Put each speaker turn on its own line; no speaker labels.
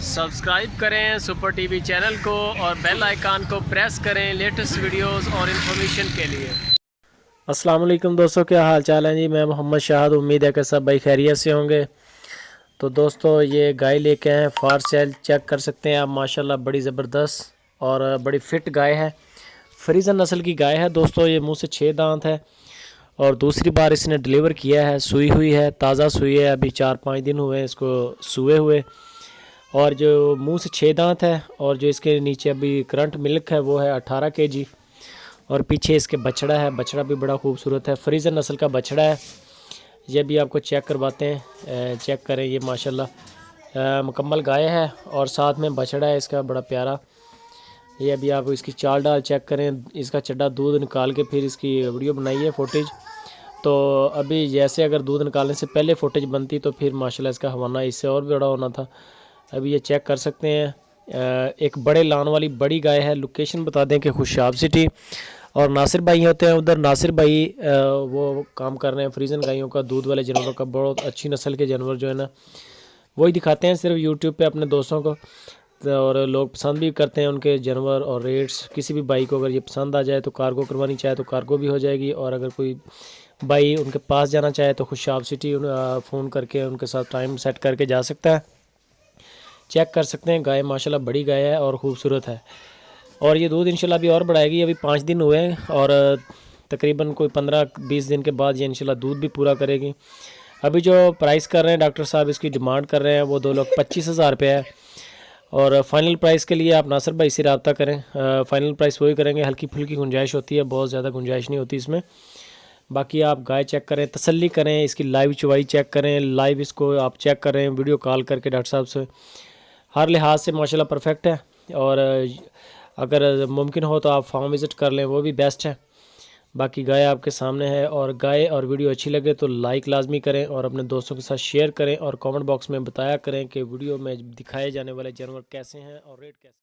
Subscribe करें super TV channel को और बेल आइकन को प्रेस करें लेटेस्ट वीडियोस और इन्फॉर्मेशन के लिए। अस्सलाम वालेकुम दोस्तों, क्या हाल चाल है जी। मैं मोहम्मद शाहद, उम्मीद है कि सब भाई खैरियत से होंगे। तो दोस्तों ये गाय लेके आए फार सेल, चेक कर सकते हैं आप। माशाल्लाह बड़ी ज़बरदस्त और बड़ी फ़िट गाय है। फ्रीजन नस्ल की गाय है दोस्तों। ये मुंह से 6 दांत है और दूसरी बार इसने डिलीवर किया है। सूई हुई है, ताज़ा सूई है, अभी 4-5 दिन हुए इसको सूए हुए। और जो मुंह से 6 दांत है और जो इसके नीचे अभी करंट मिल्क है वो है 18 kg। और पीछे इसके बछड़ा है, बछड़ा भी बड़ा खूबसूरत है, फ्रीजन नस्ल का बछड़ा है। ये भी आपको चेक करवाते हैं, चेक करें। ये माशाल्लाह मुकम्मल गाय है और साथ में बछड़ा है इसका बड़ा प्यारा। ये अभी आप इसकी चाल डाल चेक करें। इसका चड्डा दूध निकाल के फिर इसकी वीडियो बनाई है, फुटेज। तो अभी जैसे अगर दूध निकालने से पहले फुटेज बनती तो फिर माशाल्लाह इसका हवाना इससे और भी बड़ा होना था। अभी ये चेक कर सकते हैं। एक बड़े लान वाली बड़ी गाय है। लोकेशन बता दें कि खुशाब सिटी, और नासिर भाई होते हैं उधर। नासिर भाई वो काम कर रहे हैं फ्रीजन गायों का, दूध वाले जानवरों का। बहुत अच्छी नस्ल के जानवर जो है ना वही दिखाते हैं सिर्फ यूट्यूब पे अपने दोस्तों को, और लोग पसंद भी करते हैं उनके जानवर और रेट्स। किसी भी भाई को अगर ये पसंद आ जाए तो कार्गो करवानी चाहे तो कार्गो भी हो जाएगी, और अगर कोई भाई उनके पास जाना चाहे तो खुशाब सिटी फ़ोन करके उनके साथ टाइम सेट करके जा सकता है। चेक कर सकते हैं गाय माशाल्लाह बड़ी गाय है और ख़ूबसूरत है। और ये दूध इंशाल्लाह अभी और बढ़ाएगी। अभी 5 दिन हुए हैं और तकरीबन कोई 15-20 दिन के बाद ये इंशाल्लाह दूध भी पूरा करेगी। अभी जो प्राइस कर रहे हैं डॉक्टर साहब, इसकी डिमांड कर रहे हैं वो 2,25,000 रुपये है। और फाइनल प्राइस के लिए आप नासिर भाई से रब्ता करें। फाइनल प्राइस वही करेंगे, हल्की फुल्की गुंजाइश होती है, बहुत ज़्यादा गुंजाइश नहीं होती इसमें। बाकी आप गाय चेक करें, तसल्ली करें, इसकी लाइव चवाई चेक करें, लाइव इसको आप चेक करें वीडियो कॉल करके डॉक्टर साहब से। हर लिहाज से माशाल्लाह परफेक्ट है। और अगर मुमकिन हो तो आप फार्म विज़िट कर लें, वो भी बेस्ट है। बाकी गाय आपके सामने है। और गाय और वीडियो अच्छी लगे तो लाइक लाजमी करें और अपने दोस्तों के साथ शेयर करें, और कमेंट बॉक्स में बताया करें कि वीडियो में दिखाए जाने वाले जानवर कैसे हैं और रेट कैसे।